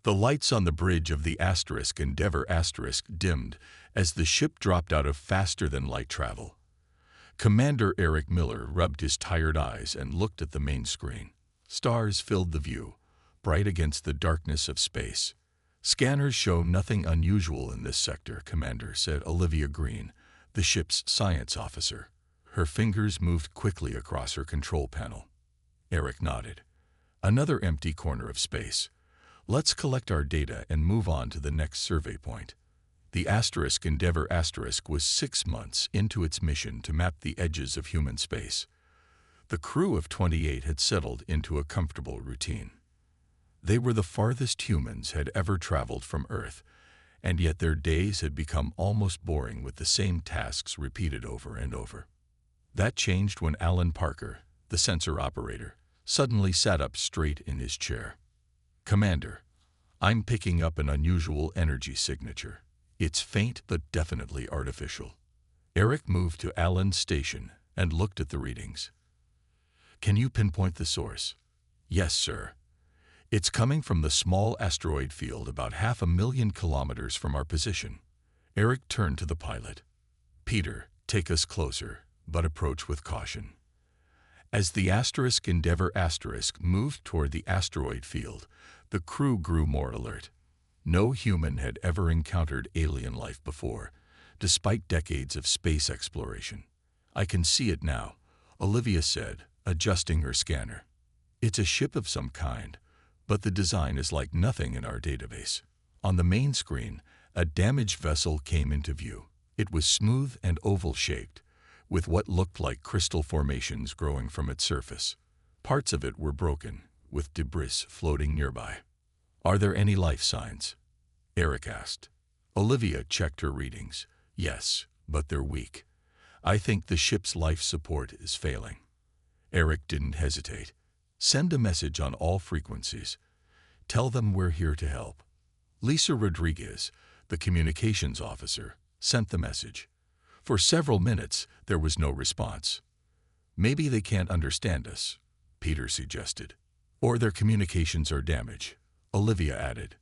The lights on the bridge of the Endeavour dimmed as the ship dropped out of faster-than-light travel. Commander Eric Miller rubbed his tired eyes and looked at the main screen. Stars filled the view, bright against the darkness of space. "Scanners show nothing unusual in this sector, Commander," said Olivia Green, the ship's science officer. Her fingers moved quickly across her control panel. Eric nodded. "Another empty corner of space. Let's collect our data and move on to the next survey point." The Endeavour was 6 months into its mission to map the edges of human space. The crew of 28 had settled into a comfortable routine. They were the farthest humans had ever traveled from Earth, and yet their days had become almost boring with the same tasks repeated over and over. That changed when Alan Parker, the sensor operator, suddenly sat up straight in his chair. "Commander, I'm picking up an unusual energy signature. It's faint but definitely artificial." Eric moved to Alan's station and looked at the readings. "Can you pinpoint the source?" "Yes, sir. It's coming from the small asteroid field about 500,000 kilometers from our position." Eric turned to the pilot. "Peter, take us closer, but approach with caution." As the Endeavour moved toward the asteroid field, the crew grew more alert. No human had ever encountered alien life before, despite decades of space exploration. "I can see it now," Olivia said, adjusting her scanner. "It's a ship of some kind, but the design is like nothing in our database." On the main screen, a damaged vessel came into view. It was smooth and oval-shaped, with what looked like crystal formations growing from its surface. Parts of it were broken, with debris floating nearby. "Are there any life signs?" Eric asked. Olivia checked her readings. "Yes, but they're weak. I think the ship's life support is failing." Eric didn't hesitate. "Send a message on all frequencies. Tell them we're here to help." Lisa Rodriguez, the communications officer, sent the message. For several minutes, there was no response. "Maybe they can't understand us," Peter suggested. "Or their communications are damaged," Olivia added.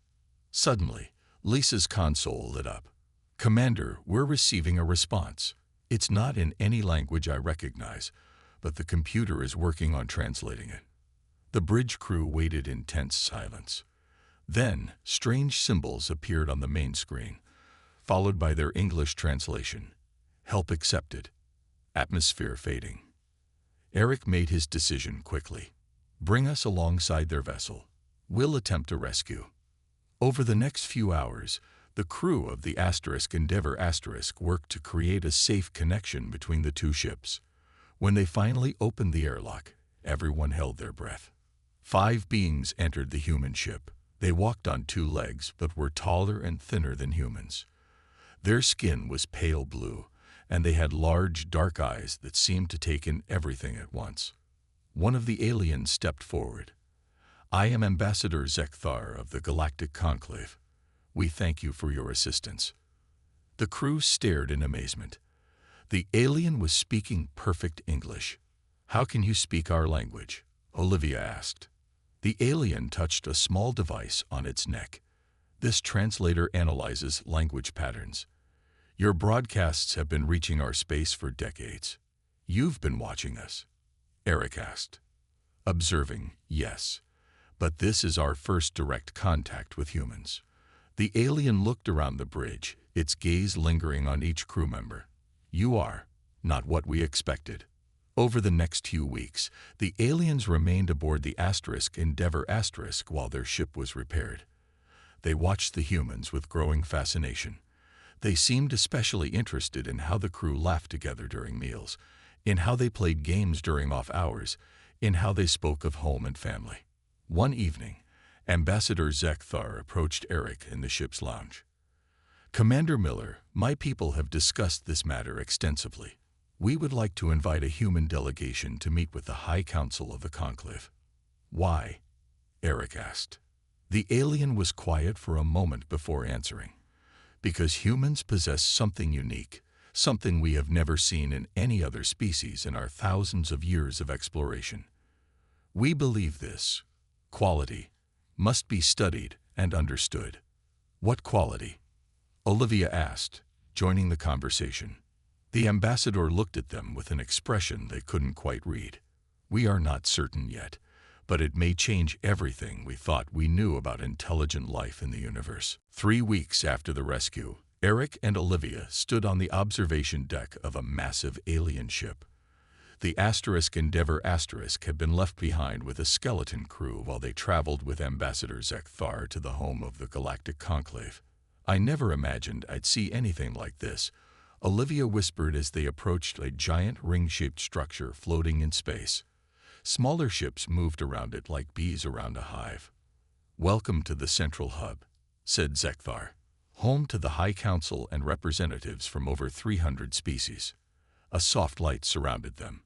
Suddenly, Lisa's console lit up. "Commander, we're receiving a response. It's not in any language I recognize, but the computer is working on translating it." The bridge crew waited in tense silence. Then, strange symbols appeared on the main screen, followed by their English translation. "Help accepted. Atmosphere fading." Eric made his decision quickly. "Bring us alongside their vessel. We'll attempt a rescue." Over the next few hours, the crew of the Endeavour worked to create a safe connection between the two ships. When they finally opened the airlock, everyone held their breath. 5 beings entered the human ship. They walked on 2 legs but were taller and thinner than humans. Their skin was pale blue, and they had large, dark eyes that seemed to take in everything at once. One of the aliens stepped forward. "I am Ambassador Zekthar of the Galactic Conclave. We thank you for your assistance." The crew stared in amazement. The alien was speaking perfect English. "How can you speak our language?" Olivia asked. The alien touched a small device on its neck. "This translator analyzes language patterns. Your broadcasts have been reaching our space for decades. You've been watching us?" Eric asked. "Observing, yes. But this is our first direct contact with humans." The alien looked around the bridge, its gaze lingering on each crew member. "You are not what we expected." Over the next few weeks, the aliens remained aboard the Endeavour while their ship was repaired. They watched the humans with growing fascination. They seemed especially interested in how the crew laughed together during meals, in how they played games during off hours, in how they spoke of home and family. One evening, Ambassador Zekthar approached Eric in the ship's lounge. "Commander Miller, my people have discussed this matter extensively. We would like to invite a human delegation to meet with the High Council of the Conclave." "Why?" Eric asked. The alien was quiet for a moment before answering. "Because humans possess something unique, something we have never seen in any other species in our thousands of years of exploration. We believe this quality must be studied and understood. What quality? Olivia asked, joining the conversation. The ambassador looked at them with an expression they couldn't quite read. We are not certain yet, but it may change everything we thought we knew about intelligent life in the universe. 3 weeks after the rescue, Eric and Olivia stood on the observation deck of a massive alien ship. The Endeavour had been left behind with a skeleton crew while they traveled with Ambassador Zekthar to the home of the Galactic Conclave. I never imagined I'd see anything like this, Olivia whispered as they approached a giant ring-shaped structure floating in space. Smaller ships moved around it like bees around a hive. Welcome to the central hub, said Zekthar, home to the High Council and representatives from over 300 species. A soft light surrounded them,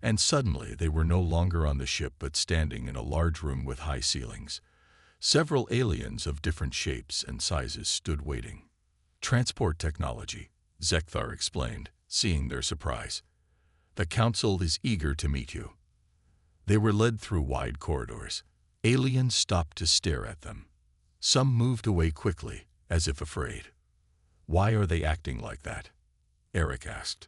and suddenly they were no longer on the ship but standing in a large room with high ceilings. Several aliens of different shapes and sizes stood waiting. Transport technology, Zekthar explained, seeing their surprise. The council is eager to meet you. They were led through wide corridors. Aliens stopped to stare at them. Some moved away quickly, as if afraid. Why are they acting like that? Eric asked.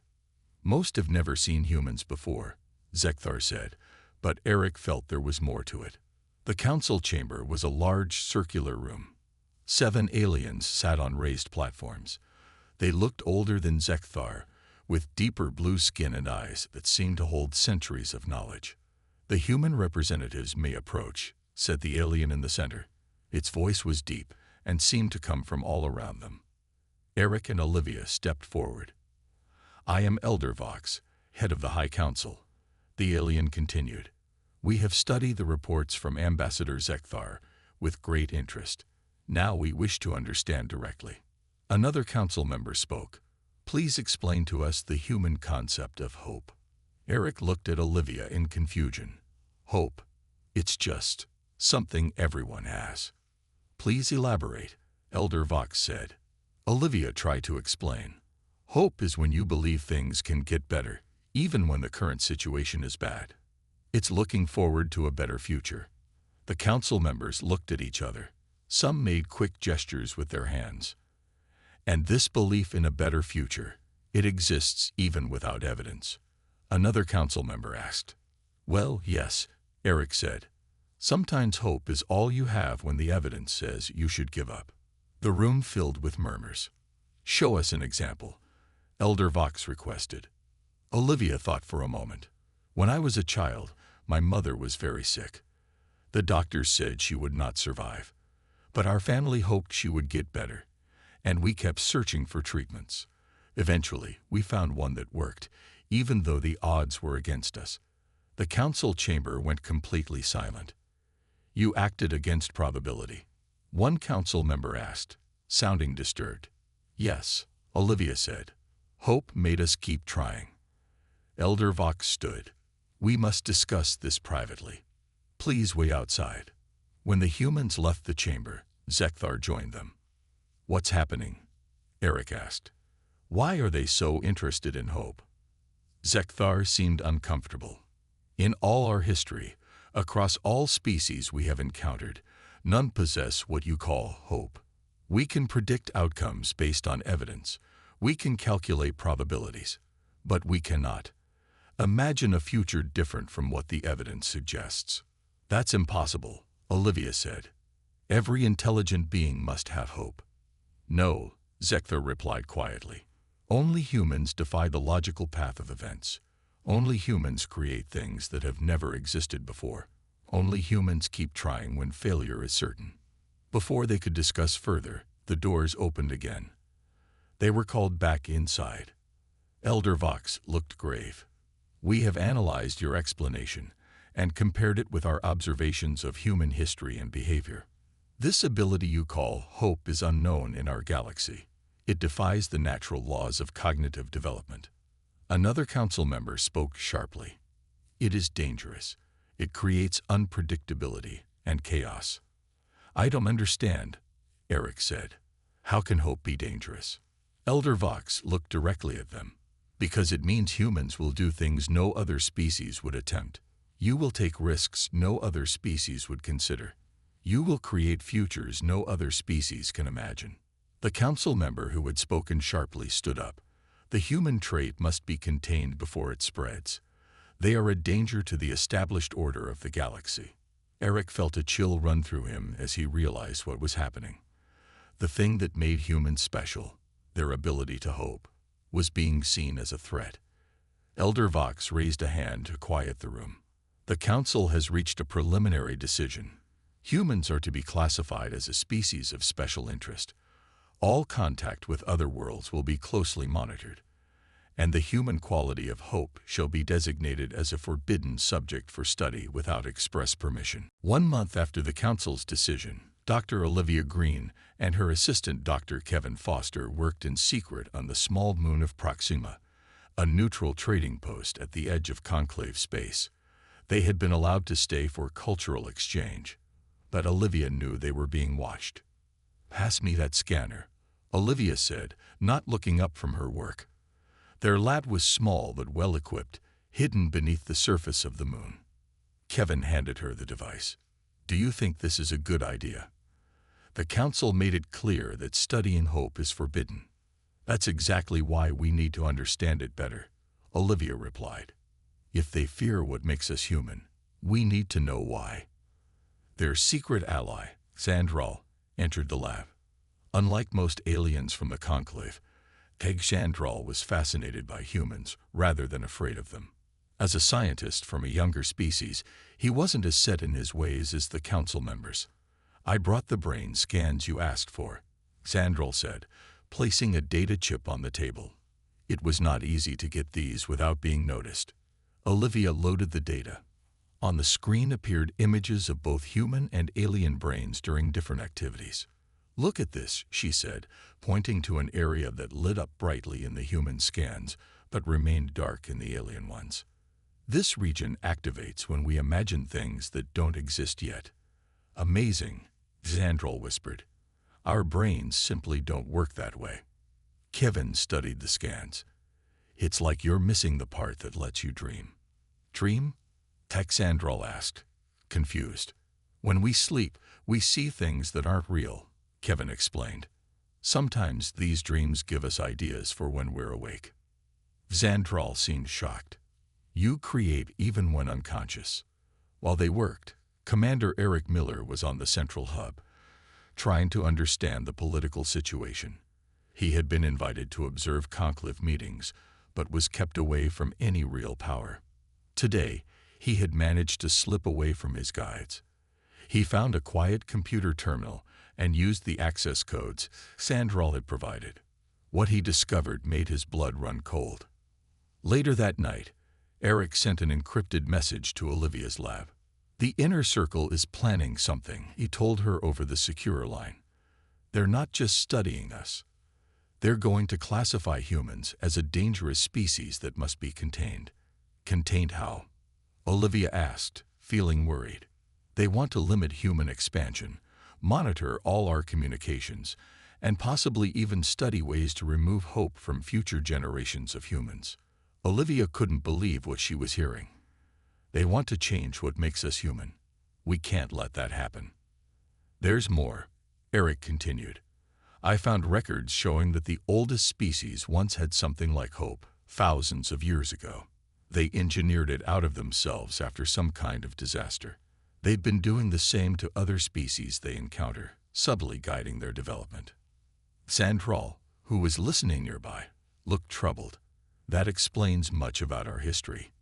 Most have never seen humans before, Zekthar said, but Eric felt there was more to it. The council chamber was a large circular room. 7 aliens sat on raised platforms. They looked older than Zekthar, with deeper blue skin and eyes that seemed to hold centuries of knowledge. The human representatives may approach, said the alien in the center. Its voice was deep and seemed to come from all around them. Eric and Olivia stepped forward. I am Elder Vox, head of the High Council. The alien continued. We have studied the reports from Ambassador Zekthar with great interest. Now we wish to understand directly. Another council member spoke. Please explain to us the human concept of hope. Eric looked at Olivia in confusion. Hope. It's just something everyone has. Please elaborate, Elder Vox said. Olivia tried to explain. Hope is when you believe things can get better, even when the current situation is bad. It's looking forward to a better future. The council members looked at each other. Some made quick gestures with their hands. And this belief in a better future, it exists even without evidence. Another council member asked. Well, yes, Eric said. Sometimes hope is all you have when the evidence says you should give up. The room filled with murmurs. Show us an example, Elder Vox requested. Olivia thought for a moment. When I was a child, my mother was very sick. The doctors said she would not survive. But our family hoped she would get better, and we kept searching for treatments. Eventually, we found one that worked, even though the odds were against us. The council chamber went completely silent. You acted against probability. One council member asked, sounding disturbed. Yes, Olivia said. Hope made us keep trying. Elder Vox stood. We must discuss this privately. Please wait outside. When the humans left the chamber, Zekthar joined them. What's happening? Eric asked. Why are they so interested in hope? Zekthar seemed uncomfortable. In all our history, across all species we have encountered, none possess what you call hope. We can predict outcomes based on evidence. We can calculate probabilities. But we cannot imagine a future different from what the evidence suggests. That's impossible, Olivia said. Every intelligent being must have hope. No, Zekthar replied quietly. Only humans defy the logical path of events. Only humans create things that have never existed before. Only humans keep trying when failure is certain. Before they could discuss further, the doors opened again. They were called back inside. Elder Vox looked grave. We have analyzed your explanation and compared it with our observations of human history and behavior. This ability you call hope is unknown in our galaxy. It defies the natural laws of cognitive development. Another council member spoke sharply. It is dangerous. It creates unpredictability and chaos. I don't understand, Eric said. How can hope be dangerous? Elder Vox looked directly at them. Because it means humans will do things no other species would attempt. You will take risks no other species would consider. You will create futures no other species can imagine. The council member who had spoken sharply stood up. The human trait must be contained before it spreads. They are a danger to the established order of the galaxy. Eric felt a chill run through him as he realized what was happening. The thing that made humans special, their ability to hope, was being seen as a threat. Elder Vox raised a hand to quiet the room. The council has reached a preliminary decision. Humans are to be classified as a species of special interest. All contact with other worlds will be closely monitored, and the human quality of hope shall be designated as a forbidden subject for study without express permission. 1 month after the council's decision, Dr. Olivia Green and her assistant Dr. Kevin Foster worked in secret on the small moon of Proxima, a neutral trading post at the edge of conclave space. They had been allowed to stay for cultural exchange, but Olivia knew they were being watched. "Pass me that scanner," Olivia said, not looking up from her work. Their lab was small but well-equipped, hidden beneath the surface of the moon. Kevin handed her the device. "Do you think this is a good idea?" The council made it clear that studying hope is forbidden. "That's exactly why we need to understand it better," Olivia replied. "If they fear what makes us human, we need to know why." Their secret ally, Xandral, entered the lab. Unlike most aliens from the conclave, Xandral was fascinated by humans rather than afraid of them. As a scientist from a younger species, he wasn't as set in his ways as the council members. "I brought the brain scans you asked for," Xandral said, placing a data chip on the table. It was not easy to get these without being noticed. Olivia loaded the data. On the screen appeared images of both human and alien brains during different activities. "Look at this," she said, pointing to an area that lit up brightly in the human scans, but remained dark in the alien ones. "This region activates when we imagine things that don't exist yet." "Amazing," Xandral whispered. "Our brains simply don't work that way." Kevin studied the scans. "It's like you're missing the part that lets you dream." "Dream?" Xandral asked, confused. "When we sleep, we see things that aren't real," Kevin explained. "Sometimes these dreams give us ideas for when we're awake." Xandral seemed shocked. "You create even when unconscious." While they worked, Commander Eric Miller was on the central hub, trying to understand the political situation. He had been invited to observe conclave meetings, but was kept away from any real power. Today, he had managed to slip away from his guides. He found a quiet computer terminal and used the access codes Xandral had provided. What he discovered made his blood run cold. Later that night, Eric sent an encrypted message to Olivia's lab. "The inner circle is planning something," he told her over the secure line. "They're not just studying us. They're going to classify humans as a dangerous species that must be contained." "Contained how?" Olivia asked, feeling worried. "They want to limit human expansion, monitor all our communications, and possibly even study ways to remove hope from future generations of humans." Olivia couldn't believe what she was hearing. "They want to change what makes us human. We can't let that happen." "There's more," Eric continued. "I found records showing that the oldest species once had something like hope, thousands of years ago. They engineered it out of themselves after some kind of disaster. They'd been doing the same to other species they encounter, subtly guiding their development." Xandral, who was listening nearby, looked troubled. "That explains much about our history.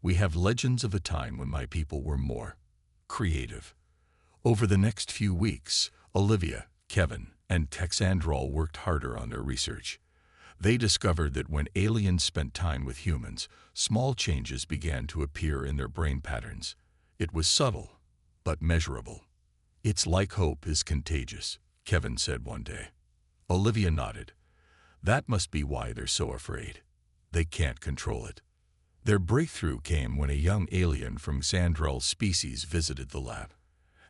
We have legends of a time when my people were more creative." Over the next few weeks, Olivia, Kevin, and Xandral worked harder on their research. They discovered that when aliens spent time with humans, small changes began to appear in their brain patterns. It was subtle, but measurable. "It's like hope is contagious," Kevin said one day. Olivia nodded. "That must be why they're so afraid. They can't control it." Their breakthrough came when a young alien from Xandral's species visited the lab.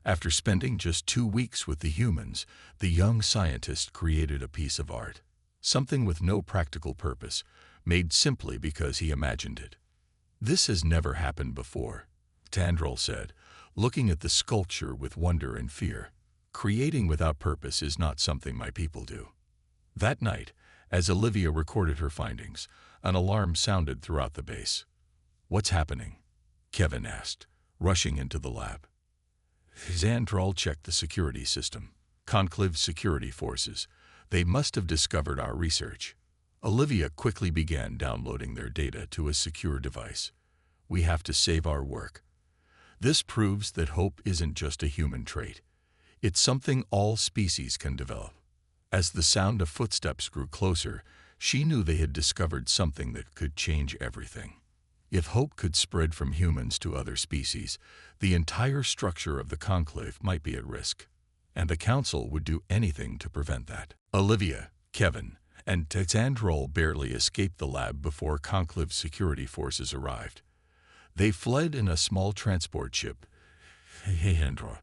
After spending just 2 weeks with the humans, the young scientist created a piece of art. Something with no practical purpose, made simply because he imagined it. "This has never happened before," Xandral said, looking at the sculpture with wonder and fear. Creating without purpose is not something my people do. That night, as Olivia recorded her findings, an alarm sounded throughout the base. "What's happening?" Kevin asked, rushing into the lab. Xandrol checked the security system. Conclave security forces. They must have discovered our research. Olivia quickly began downloading their data to a secure device. "We have to save our work." This proves that hope isn't just a human trait. It's something all species can develop. As the sound of footsteps grew closer, she knew they had discovered something that could change everything. If hope could spread from humans to other species, the entire structure of the Conclave might be at risk, and the Council would do anything to prevent that. Olivia, Kevin, and Xandrol barely escaped the lab before Conclave security forces arrived. They fled in a small transport ship, Xandrol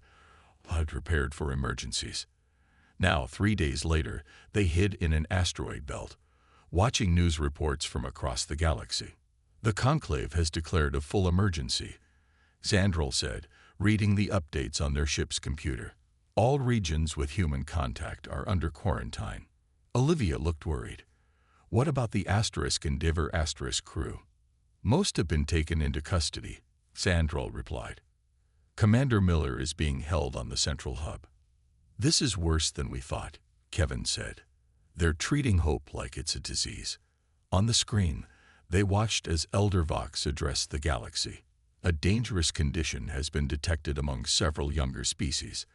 had prepared for emergencies. Now, 3 days later, they hid in an asteroid belt, watching news reports from across the galaxy. "The Conclave has declared a full emergency," Xandrol said, reading the updates on their ship's computer. "All regions with human contact are under quarantine." Olivia looked worried. "What about the Endeavour crew?" "Most have been taken into custody," Xandrol replied. "Commander Miller is being held on the central hub." "This is worse than we thought," Kevin said. "They're treating hope like it's a disease." On the screen, they watched as Elder Vox addressed the galaxy. "A dangerous condition has been detected among several younger species.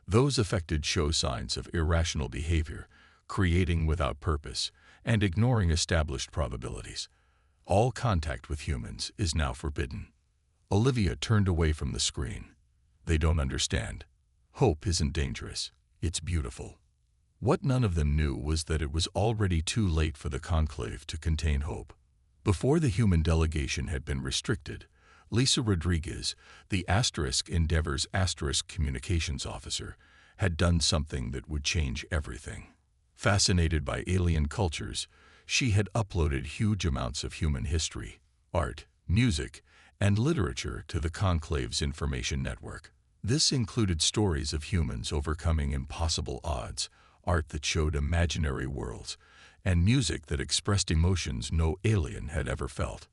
Those affected show signs of irrational behavior, creating without purpose, and ignoring established probabilities. All contact with humans is now forbidden." Olivia turned away from the screen. "They don't understand. Hope isn't dangerous. It's beautiful." What none of them knew was that it was already too late for the Conclave to contain hope. Before the human delegation had been restricted, Lisa Rodriguez, the Endeavor's communications officer, had done something that would change everything. Fascinated by alien cultures, she had uploaded huge amounts of human history, art, music, and literature to the Conclave's information network. This included stories of humans overcoming impossible odds, art that showed imaginary worlds, and music that expressed emotions no alien had ever felt.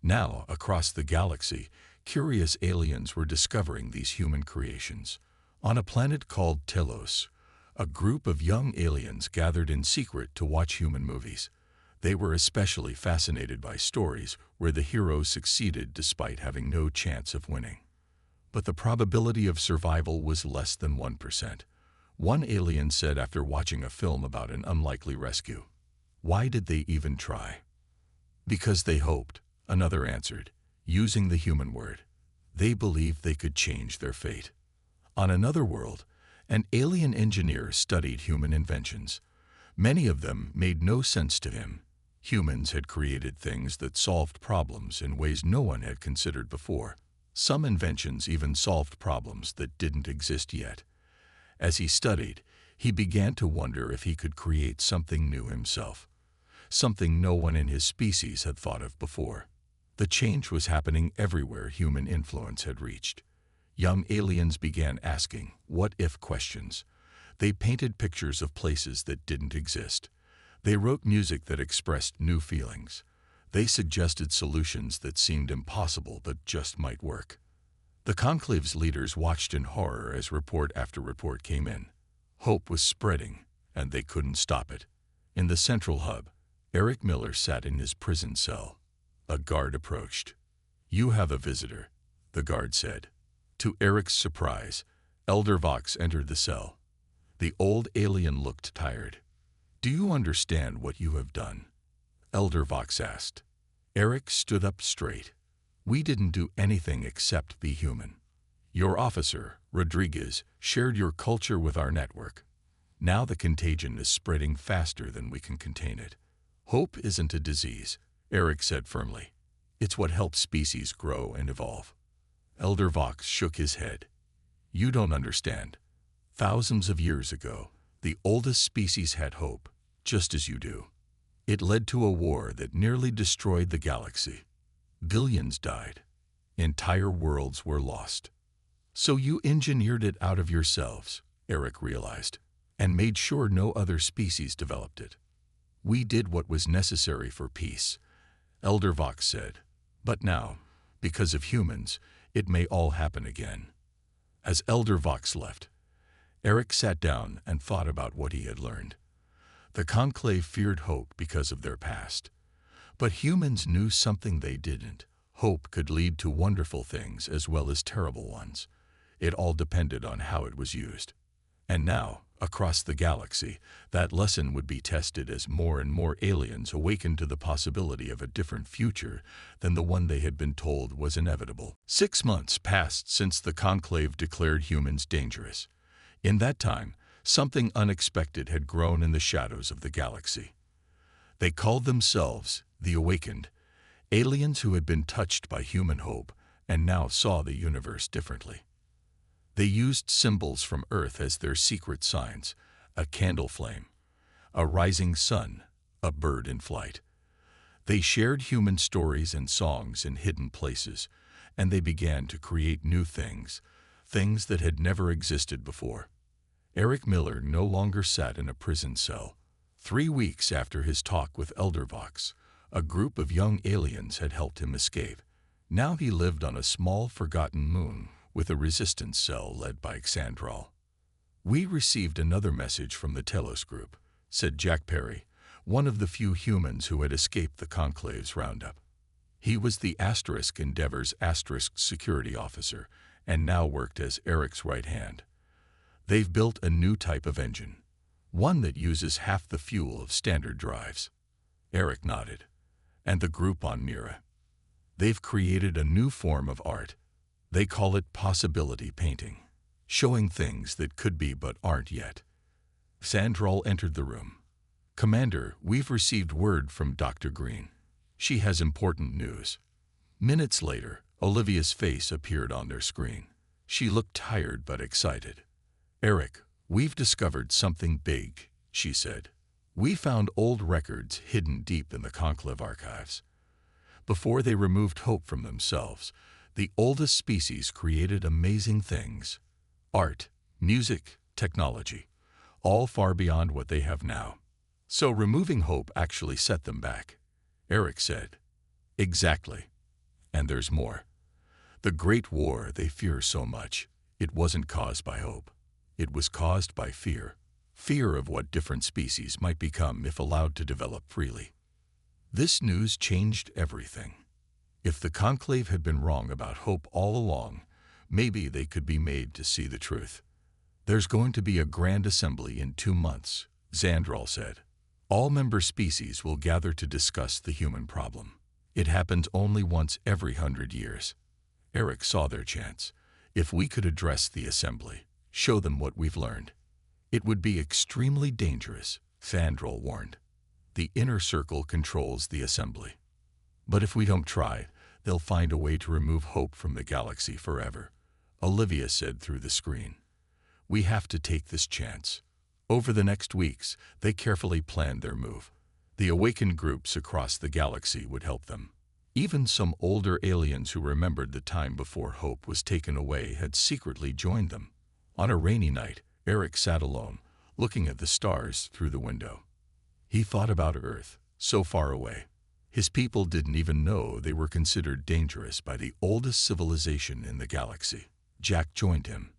Now, across the galaxy, curious aliens were discovering these human creations. On a planet called Telos, a group of young aliens gathered in secret to watch human movies. They were especially fascinated by stories where the hero succeeded despite having no chance of winning. But the probability of survival was less than 1%. One alien said after watching a film about an unlikely rescue. "Why did they even try?" "Because they hoped," another answered, using the human word. "They believed they could change their fate." On another world, an alien engineer studied human inventions. Many of them made no sense to him. Humans had created things that solved problems in ways no one had considered before. Some inventions even solved problems that didn't exist yet. As he studied, he began to wonder if he could create something new himself, something no one in his species had thought of before. The change was happening everywhere human influence had reached. Young aliens began asking what-if questions. They painted pictures of places that didn't exist. They wrote music that expressed new feelings. They suggested solutions that seemed impossible but just might work. The Conclave's leaders watched in horror as report after report came in. Hope was spreading, and they couldn't stop it. In the central hub, Eric Miller sat in his prison cell. A guard approached. "You have a visitor," the guard said. To Eric's surprise, Elder Vox entered the cell. The old alien looked tired. "Do you understand what you have done?" Elder Vox asked. Eric stood up straight. "We didn't do anything except be human. Your officer, Rodriguez, shared your culture with our network. Now the contagion is spreading faster than we can contain it. Hope isn't a disease," Eric said firmly. "It's what helps species grow and evolve." Elder Vox shook his head. "You don't understand. Thousands of years ago, the oldest species had hope, just as you do. It led to a war that nearly destroyed the galaxy. Billions died. Entire worlds were lost. So you engineered it out of yourselves, Eric realized, and made sure no other species developed it. We did what was necessary for peace, Elder Vox said. But now, because of humans, it may all happen again. As Elder Vox left, Eric sat down and thought about what he had learned. The Conclave feared hope because of their past. But humans knew something they didn't. Hope could lead to wonderful things as well as terrible ones. It all depended on how it was used. And now, across the galaxy, that lesson would be tested as more and more aliens awakened to the possibility of a different future than the one they had been told was inevitable. 6 months passed since the Conclave declared humans dangerous. In that time, something unexpected had grown in the shadows of the galaxy. They called themselves the Awakened, aliens who had been touched by human hope and now saw the universe differently. They used symbols from Earth as their secret signs: a candle flame, a rising sun, a bird in flight. They shared human stories and songs in hidden places, and they began to create new things that had never existed before. Eric Miller no longer sat in a prison cell. 3 weeks after his talk with Elder Vox, a group of young aliens had helped him escape. Now he lived on a small, forgotten moon with a resistance cell led by Xandral. "We received another message from the Telos group," said Jack Perry, one of the few humans who had escaped the Conclave's roundup. He was the Endeavor's security officer and now worked as Eric's right hand. "They've built a new type of engine, one that uses half the fuel of standard drives." Eric nodded. "And the group on Mira. They've created a new form of art. They call it possibility painting, showing things that could be but aren't yet." Xandral entered the room. "Commander, we've received word from Dr. Green. She has important news." Minutes later, Olivia's face appeared on their screen. She looked tired but excited. "Eric, we've discovered something big," she said. "We found old records hidden deep in the Conclave archives. Before they removed hope from themselves, the oldest species created amazing things: art, music, technology, all far beyond what they have now. So removing hope actually set them back," Eric said. "Exactly. And there's more. The Great War they fear so much, it wasn't caused by hope. It was caused by fear. Fear of what different species might become if allowed to develop freely." This news changed everything. If the Conclave had been wrong about hope all along, maybe they could be made to see the truth. "There's going to be a grand assembly in 2 months," Xandral said. "All member species will gather to discuss the human problem. It happens only once every 100 years. Eric saw their chance. If we could address the assembly, show them what we've learned. It would be extremely dangerous," Xandral warned. "The inner circle controls the assembly. But if we don't try, they'll find a way to remove hope from the galaxy forever," Olivia said through the screen. "We have to take this chance." Over the next weeks, they carefully planned their move. The awakened groups across the galaxy would help them. Even some older aliens who remembered the time before hope was taken away had secretly joined them. On a rainy night, Eric sat alone, looking at the stars through the window. He thought about Earth, so far away. His people didn't even know they were considered dangerous by the oldest civilization in the galaxy. Jack joined him.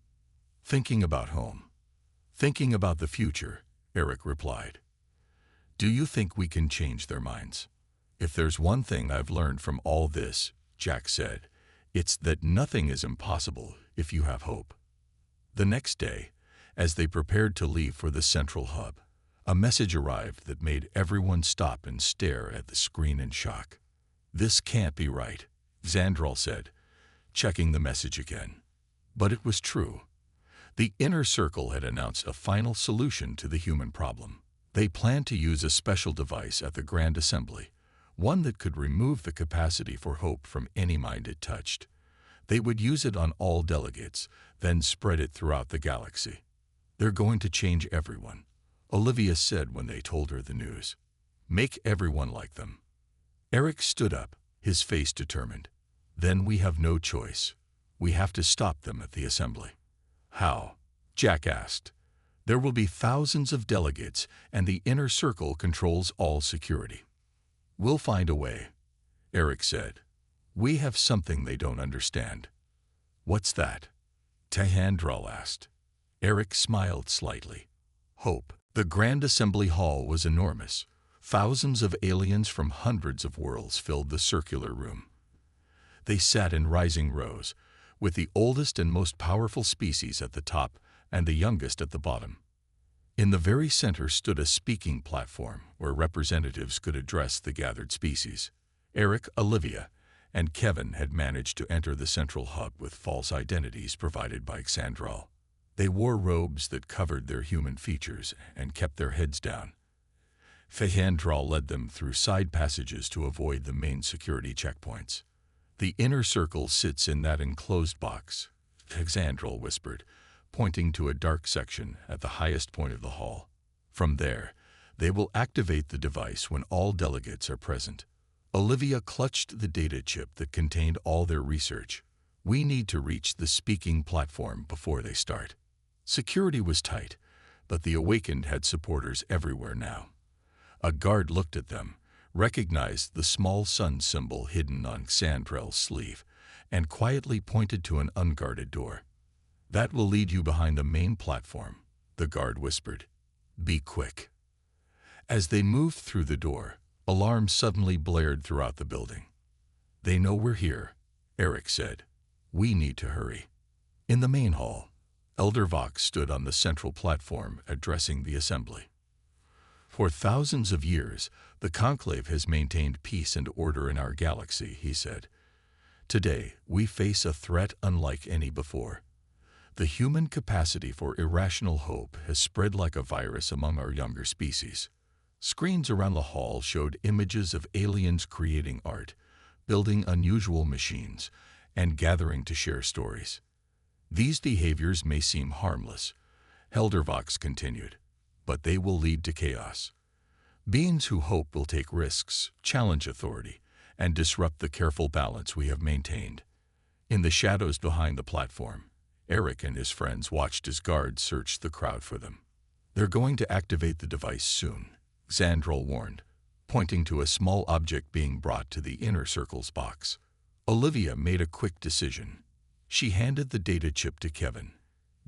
"Thinking about home. Thinking about the future," Eric replied. "Do you think we can change their minds?" "If there's one thing I've learned from all this," Jack said, "it's that nothing is impossible if you have hope." The next day, as they prepared to leave for the central hub, a message arrived that made everyone stop and stare at the screen in shock. "This can't be right," Xandral said, checking the message again. But it was true. The Inner Circle had announced a final solution to the human problem. They planned to use a special device at the Grand Assembly, one that could remove the capacity for hope from any mind it touched. They would use it on all delegates, then spread it throughout the galaxy. "They're going to change everyone," Olivia said when they told her the news. "Make everyone like them." Eric stood up, his face determined. "Then we have no choice. We have to stop them at the assembly. How? Jack asked. There will be thousands of delegates, and the inner circle controls all security. We'll find a way, Eric said. We have something they don't understand. What's that? Tehandral asked. Eric smiled slightly. Hope. The Grand Assembly Hall was enormous. Thousands of aliens from hundreds of worlds filled the circular room. They sat in rising rows, with the oldest and most powerful species at the top and the youngest at the bottom. In the very center stood a speaking platform where representatives could address the gathered species. Eric, Olivia, and Kevin had managed to enter the central hub with false identities provided by Xandral. They wore robes that covered their human features and kept their heads down. Fehandral led them through side passages to avoid the main security checkpoints. The inner circle sits in that enclosed box, Xandral whispered, pointing to a dark section at the highest point of the hall. From there, they will activate the device when all delegates are present. Olivia clutched the data chip that contained all their research. We need to reach the speaking platform before they start. Security was tight, but the Awakened had supporters everywhere now. A guard looked at them, recognized the small sun symbol hidden on Xandral's sleeve, and quietly pointed to an unguarded door. That will lead you behind the main platform, the guard whispered. Be quick. As they moved through the door, alarms suddenly blared throughout the building. They know we're here, Eric said. We need to hurry. In the main hall, Elder Vox stood on the central platform addressing the assembly. For thousands of years, the Conclave has maintained peace and order in our galaxy, he said. Today, we face a threat unlike any before. The human capacity for irrational hope has spread like a virus among our younger species. Screens around the hall showed images of aliens creating art, building unusual machines, and gathering to share stories. These behaviors may seem harmless, Heldervox continued, but they will lead to chaos. Beings who hope will take risks, challenge authority, and disrupt the careful balance we have maintained. In the shadows behind the platform, Eric and his friends watched as guards searched the crowd for them. They're going to activate the device soon, Xandral warned, pointing to a small object being brought to the inner circle's box. Olivia made a quick decision. She handed the data chip to Kevin.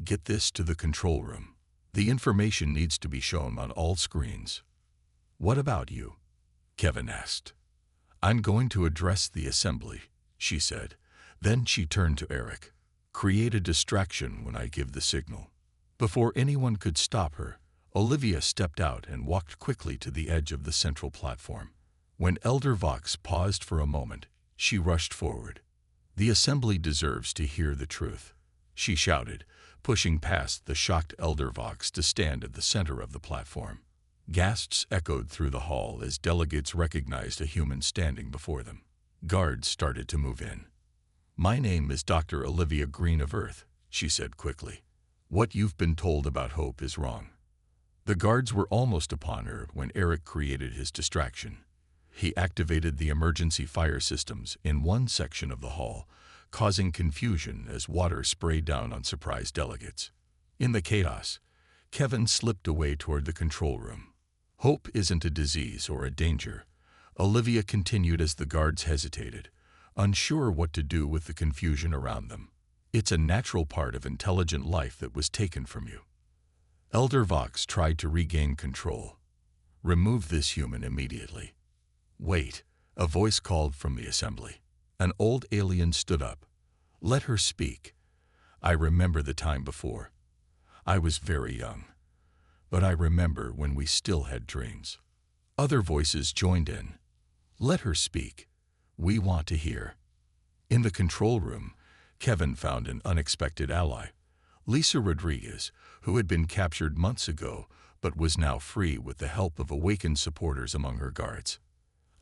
Get this to the control room. The information needs to be shown on all screens. What about you? Kevin asked. I'm going to address the assembly, she said. Then she turned to Eric. Create a distraction when I give the signal. Before anyone could stop her, Olivia stepped out and walked quickly to the edge of the central platform. When Elder Vox paused for a moment, she rushed forward. The assembly deserves to hear the truth, she shouted, pushing past the shocked Elder Vox to stand at the center of the platform. Gasps echoed through the hall as delegates recognized a human standing before them. Guards started to move in. My name is Dr. Olivia Green of Earth, she said quickly. What you've been told about hope is wrong. The guards were almost upon her when Eric created his distraction. He activated the emergency fire systems in one section of the hall, causing confusion as water sprayed down on surprised delegates. In the chaos, Kevin slipped away toward the control room. Hope isn't a disease or a danger, Olivia continued as the guards hesitated, unsure what to do with the confusion around them. It's a natural part of intelligent life that was taken from you. Elder Vox tried to regain control. Remove this human immediately. Wait, a voice called from the assembly. An old alien stood up. Let her speak. I remember the time before. I was very young. But I remember when we still had dreams. Other voices joined in. Let her speak. We want to hear. In the control room, Kevin found an unexpected ally. Lisa Rodriguez, who had been captured months ago, but was now free with the help of awakened supporters among her guards.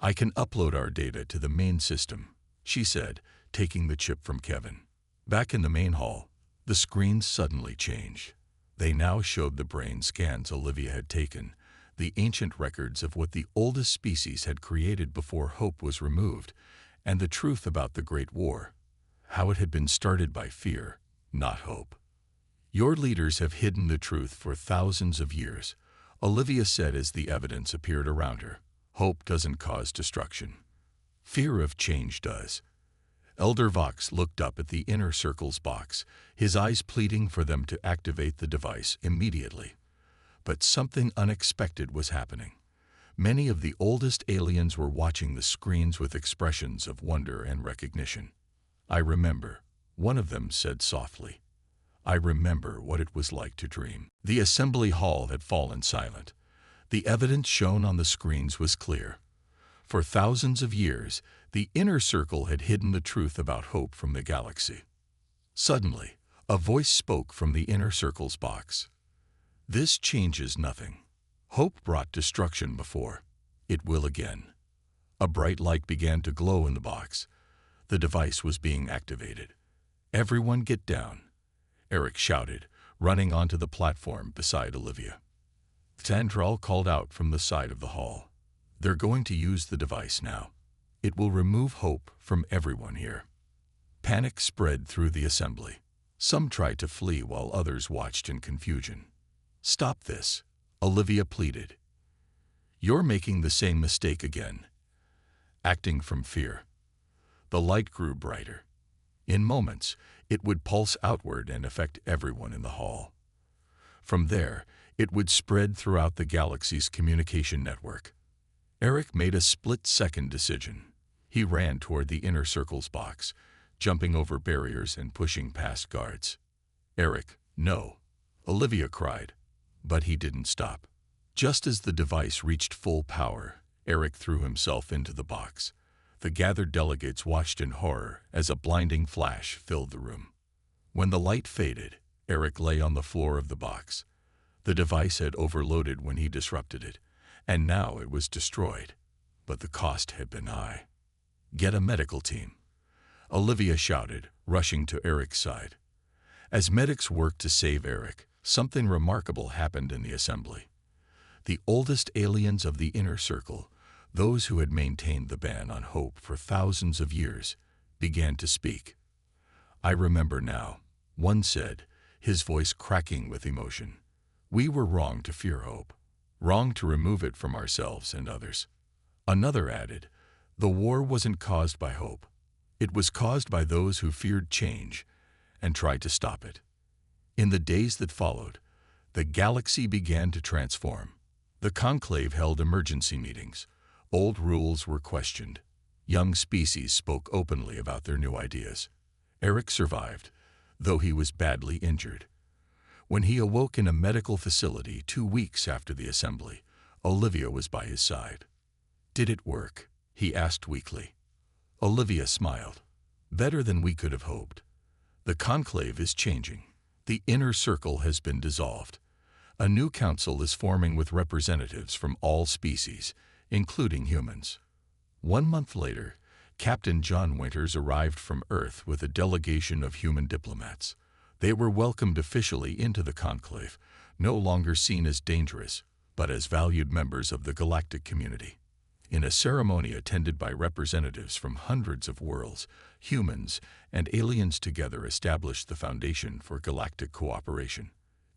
I can upload our data to the main system, she said, taking the chip from Kevin. Back in the main hall, the screens suddenly changed. They now showed the brain scans Olivia had taken, the ancient records of what the oldest species had created before hope was removed, and the truth about the Great War. how it had been started by fear, not hope. Your leaders have hidden the truth for thousands of years, Olivia said as the evidence appeared around her. Hope doesn't cause destruction. Fear of change does. Elder Vox looked up at the inner circle's box, his eyes pleading for them to activate the device immediately. But something unexpected was happening. Many of the oldest aliens were watching the screens with expressions of wonder and recognition. I remember, one of them said softly. I remember what it was like to dream. The assembly hall had fallen silent. The evidence shown on the screens was clear. For thousands of years, the inner circle had hidden the truth about hope from the galaxy. Suddenly, a voice spoke from the inner circle's box. This changes nothing. Hope brought destruction before. It will again. A bright light began to glow in the box. The device was being activated. Everyone get down, Eric shouted, running onto the platform beside Olivia. Sandral called out from the side of the hall. They're going to use the device now. It will remove hope from everyone here. Panic spread through the assembly. Some tried to flee while others watched in confusion. Stop this, Olivia pleaded. You're making the same mistake again. Acting from fear. The light grew brighter. In moments, it would pulse outward and affect everyone in the hall. From there, it would spread throughout the galaxy's communication network. Eric made a split-second decision. He ran toward the inner circle's box, jumping over barriers and pushing past guards. Eric, no, Olivia cried, but he didn't stop. Just as the device reached full power, Eric threw himself into the box. The gathered delegates watched in horror as a blinding flash filled the room. When the light faded, Eric lay on the floor of the box. The device had overloaded when he disrupted it, and now it was destroyed. But the cost had been high. Get a medical team, Olivia shouted, rushing to Eric's side. As medics worked to save Eric, something remarkable happened in the assembly. The oldest aliens of the inner circle, those who had maintained the ban on hope for thousands of years, began to speak. I remember now, one said, his voice cracking with emotion. We were wrong to fear hope, wrong to remove it from ourselves and others. Another added, the war wasn't caused by hope. It was caused by those who feared change and tried to stop it. In the days that followed, the galaxy began to transform. The conclave held emergency meetings. Old rules were questioned. Young species spoke openly about their new ideas. Eric survived, though he was badly injured. When he awoke in a medical facility 2 weeks after the assembly, Olivia was by his side. Did it work? He asked weakly. Olivia smiled. Better than we could have hoped. The conclave is changing. The inner circle has been dissolved. A new council is forming with representatives from all species, including humans. 1 month later, Captain John Winters arrived from Earth with a delegation of human diplomats. They were welcomed officially into the conclave, no longer seen as dangerous, but as valued members of the galactic community. In a ceremony attended by representatives from hundreds of worlds, humans and aliens together established the foundation for galactic cooperation.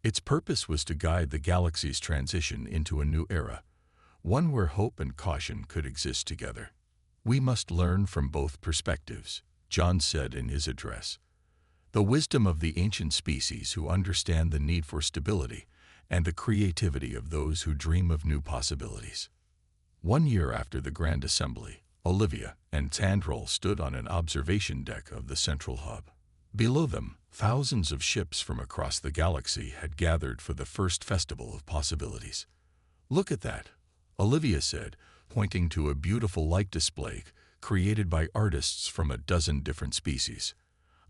Its purpose was to guide the galaxy's transition into a new era, one where hope and caution could exist together. We must learn from both perspectives, John said in his address. The wisdom of the ancient species who understand the need for stability and the creativity of those who dream of new possibilities. 1 year after the Grand Assembly, Olivia and Tandrol stood on an observation deck of the central hub. Below them, thousands of ships from across the galaxy had gathered for the first festival of possibilities. Look at that, Olivia said, pointing to a beautiful light display created by artists from a dozen different species.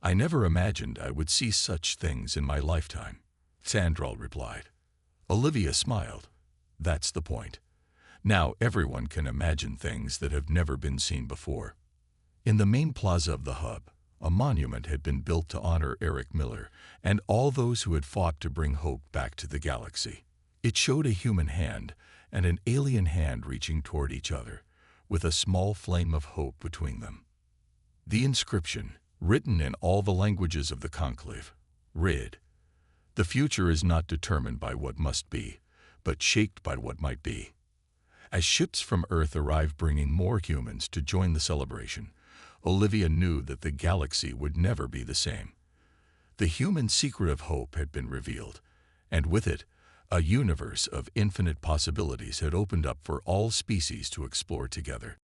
I never imagined I would see such things in my lifetime, Tandrol replied. Olivia smiled. That's the point. Now everyone can imagine things that have never been seen before. In the main plaza of the hub, a monument had been built to honor Eric Miller and all those who had fought to bring hope back to the galaxy. It showed a human hand and an alien hand reaching toward each other, with a small flame of hope between them. The inscription, written in all the languages of the conclave. Read, "The future is not determined by what must be, but shaped by what might be." As ships from Earth arrived bringing more humans to join the celebration, Olivia knew that the galaxy would never be the same. The human secret of hope had been revealed, and with it, a universe of infinite possibilities had opened up for all species to explore together.